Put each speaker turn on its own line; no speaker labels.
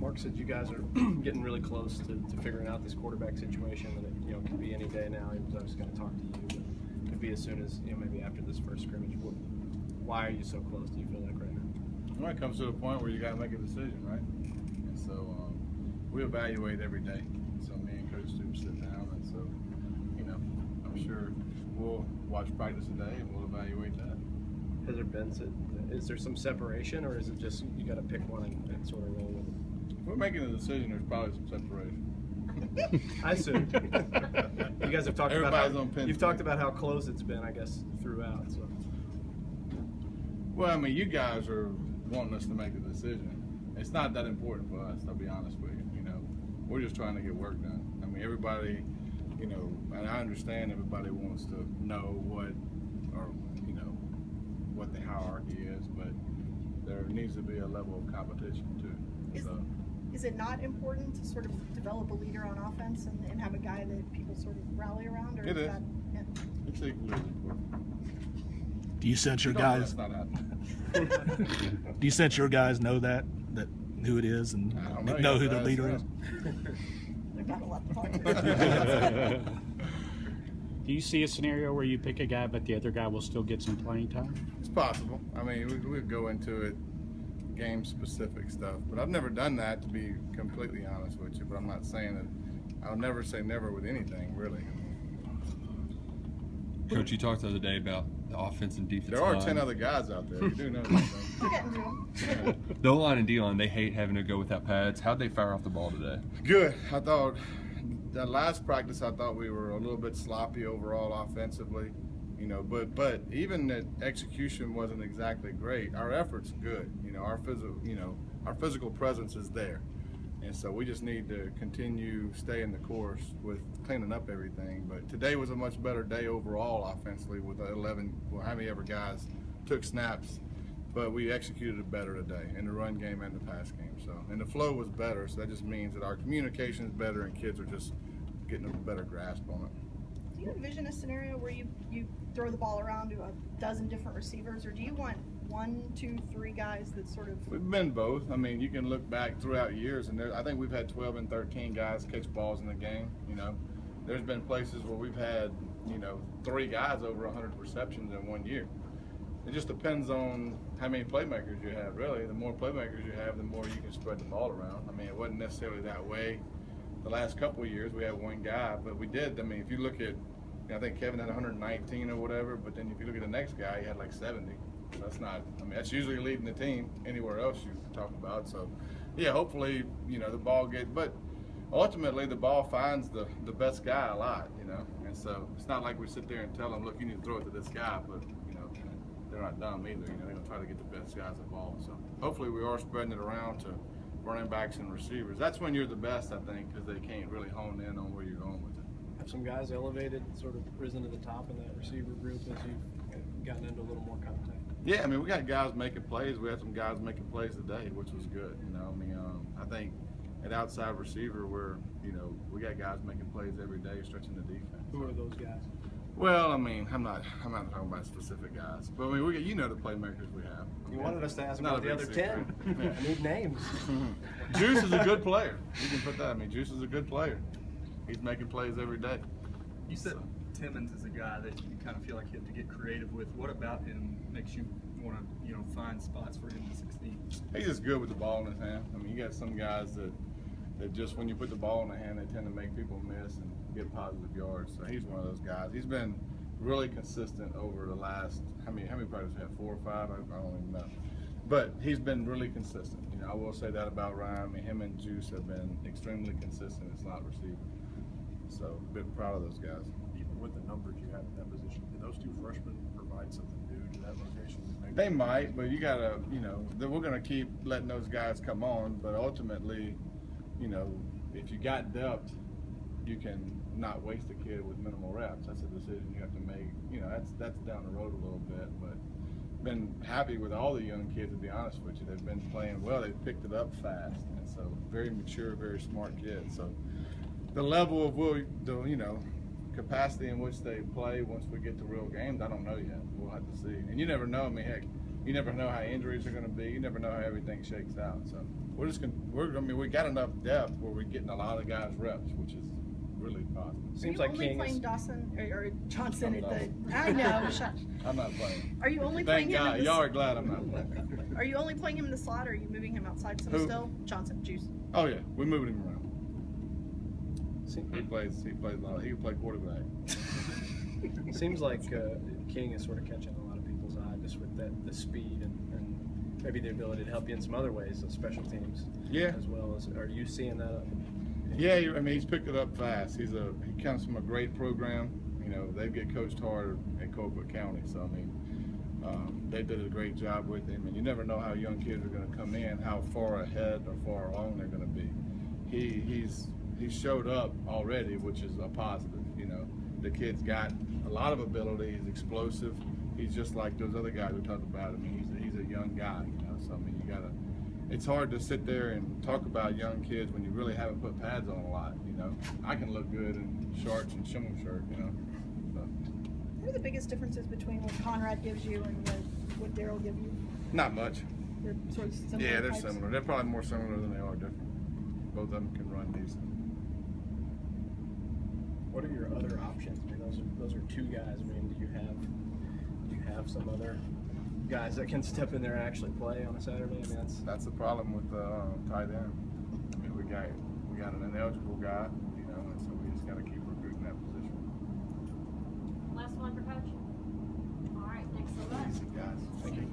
Mark said you guys are getting really close to figuring out this quarterback situation, and it could be any day now. He was obviously going to talk to you, but it could be as soon as maybe after this first scrimmage. Why are you so close? Do you feel like right now?
Well, it comes to a point where you got to make a decision, right? And so we evaluate every day. So me and Coach Stoops sit down, and so I'm sure we'll watch practice today and we'll evaluate that.
Has there been? Is there some separation, or is it just you got to pick one and sort of roll with it?
If we're making a decision, there's probably some separation.
I assume. You guys have talked
Everybody's
talked about how close it's been, I guess, throughout. So.
Well, I mean, you guys are wanting us to make a decision. It's not that important for us, I'll be honest with you. We're just trying to get work done. I mean, everybody, and I understand everybody wants to know what the hierarchy is, but there needs to be a level of competition too.
Is it not important to sort of develop a leader on offense and have a guy that people sort of rally around? Or
it is.
That, yeah.
It's equally important.
Do you sense your guys?
Not
Do you sense your guys know that who it is and know who their leader is?
They've got a lot to talk to.
Do you see a scenario where you pick a guy, but the other guy will still get some playing time?
It's possible. I mean, we go into it game-specific stuff, but I've never done that, to be completely honest with you. But I'm not saying that I'll never say never with anything, really.
Coach, you talked the other day about the offense and defense.
There are 10 other guys out there. You do know that.
We're getting to them.
The O-line and D-line, they hate having to go without pads. How'd they fire off the ball today?
Good. I thought that last practice, I thought we were a little bit sloppy overall offensively, but even the execution wasn't exactly great. Our effort's good. Our physical presence is there. And so we just need to continue staying the course with cleaning up everything. But today was a much better day overall offensively with 11, how many ever guys took snaps. But we executed it better today in the run game and the pass game. And the flow was better, so that just means that our communication is better and kids are just getting a better grasp on it.
Do you envision a scenario where you throw the ball around to a dozen different receivers, or do you want 1, 2, 3 guys that sort of?
We've been both. I mean, you can look back throughout years, and I think we've had 12 and 13 guys catch balls in the game. There's been places where we've had 3 guys over 100 receptions in 1 year. It just depends on how many playmakers you have, really. The more playmakers you have, the more you can spread the ball around. I mean, it wasn't necessarily that way the last couple of years. We had 1 guy, but we did. I mean, if you look at, I think Kevin had 119 or whatever, but then if you look at the next guy, he had like 70. So that's not, I mean, that's usually leading the team anywhere else you talk about. So, yeah, hopefully, the ball but ultimately the ball finds the best guy a lot, And so it's not like we sit there and tell them, look, you need to throw it to this guy, but, they're not dumb either. They're going to try to get the best guys involved. So hopefully we are spreading it around to running backs and receivers. That's when you're the best, I think, because they can't really hone in on where you're going with it.
Have some guys elevated, sort of risen to the top in that receiver group as you've gotten into a little more contact?
Yeah, I mean, we got guys making plays. We had some guys making plays today, which was good. I think at outside receiver, we got guys making plays every day, stretching the defense.
Who are those guys?
Well, I mean, I'm not talking about specific guys, but I mean, the playmakers we have.
You wanted us to ask about the other 10. I need names.
Juice is a good player. You can put that. I mean, Juice is a good player. He's making plays every day.
You said Timmons is a guy that you kind of feel like you have to get creative with. What about him makes you want to, find spots for him to succeed?
He's just good with the ball in his hand. I mean, you got some guys that just when you put the ball in the hand, they tend to make people miss and get positive yards. So he's one of those guys. He's been really consistent over the last, how many practices we have, 4 or 5? I don't even know. But he's been really consistent. I will say that about Ryan. I mean, him and Juice have been extremely consistent in slot receiver. So, been proud of those guys.
Even with the numbers you have in that position, do those 2 freshmen provide something new to that rotation?
They might, but you gotta, we're gonna keep letting those guys come on. But ultimately, if you got depth, you can not waste a kid with minimal reps. That's a decision you have to make. That's down the road a little bit, but been happy with all the young kids, to be honest with you. They've been playing well. They've picked it up fast, and so very mature, very smart kids. So the level of capacity in which they play once we get to real games, I don't know yet. We'll have to see. And you never know. I mean, heck, you never know how injuries are going to be. You never know how everything shakes out. So we got enough depth where we're getting a lot of guys reps, which is really positive.
Seems
are you
like
only
King
playing
is.
Dawson or Johnson
I'm
at the?
not.
I know. Shut.
I'm not playing.
Are you only
Thank
playing him?
God.
In the,
Y'all are glad I'm not playing.
Are you only playing him in the slot, or are you moving him outside some
Who?
still? Johnson, Juice.
Oh yeah, we're moving him around. He plays a lot. He can play quarterback.
Seems like King is sort of catching a lot of people's eye just with the speed and maybe the ability to help you in some other ways, the special teams.
Yeah.
As well as, are you seeing that?
Yeah, I mean he's picked it up fast. He comes from a great program. You know, they get coached hard at Colquitt County, so I mean they did a great job with him. And you never know how young kids are going to come in, how far ahead or far along they're going to be. He's showed up already, which is a positive. You know, the kid's got a lot of ability. He's explosive. He's just like those other guys we talked about. I mean, he's a young guy. You know, so I mean, you gotta. It's hard to sit there and talk about young kids when you really haven't put pads on a lot. You know, I can look good in shorts and shingle shirt. You know. So.
What are the biggest differences between what Conrad gives you and what Daryl gives you?
Not much.
They're sort of similar.
Yeah, they're
types?
similar. They're probably more similar than they are different. Both of them can run decent.
What are your other options? I mean, those are two guys. I mean, do you have some other guys that can step in there and actually play on a Saturday? I mean,
that's the problem with tight end. I mean, we got an ineligible guy, you know, and so we just got to keep recruiting that position.
Last one for coach. All right, thanks so much.
Easy, guys. Thank you.